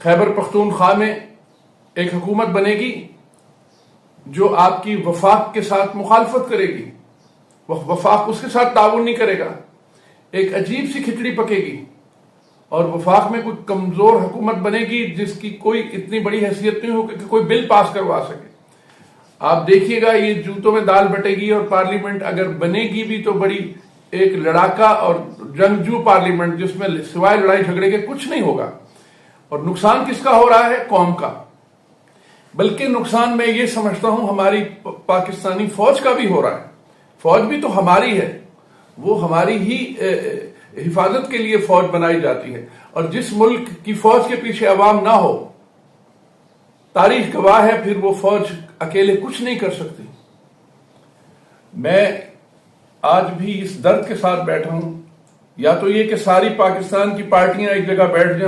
خیبر پختونخوا میں ایک حکومت بنے گی جو آپ کی وفاق کے ساتھ مخالفت کرے گی، وفاق اس کے ساتھ تعاون نہیں کرے گا، ایک عجیب سی کھچڑی پکے گی، اور وفاق میں کوئی کمزور حکومت بنے گی جس کی کوئی اتنی بڑی حیثیت نہیں ہوگی کہ کوئی بل پاس کروا سکے۔ آپ دیکھیے گا یہ جوتوں میں دال بٹے گی، اور پارلیمنٹ اگر بنے گی بھی تو بڑی ایک لڑاکا اور جنگجو پارلیمنٹ جس میں سوائے لڑائی جھگڑے کے کچھ نہیں ہوگا۔ اور نقصان کس کا ہو رہا ہے؟ قوم کا۔ بلکہ نقصان میں یہ سمجھتا ہوں ہماری پاکستانی فوج کا بھی ہو رہا ہے۔ فوج بھی تو ہماری ہے، وہ ہماری ہی حفاظت کے لیے فوج بنائی جاتی ہے، اور جس ملک کی فوج کے پیچھے عوام نہ ہو، تاریخ گواہ ہے پھر وہ فوج اکیلے کچھ نہیں کر سکتی۔ میں آج بھی اس درد کے ساتھ بیٹھا ہوں، یا تو یہ کہ ساری پاکستان کی پارٹیاں ایک جگہ بیٹھ جائیں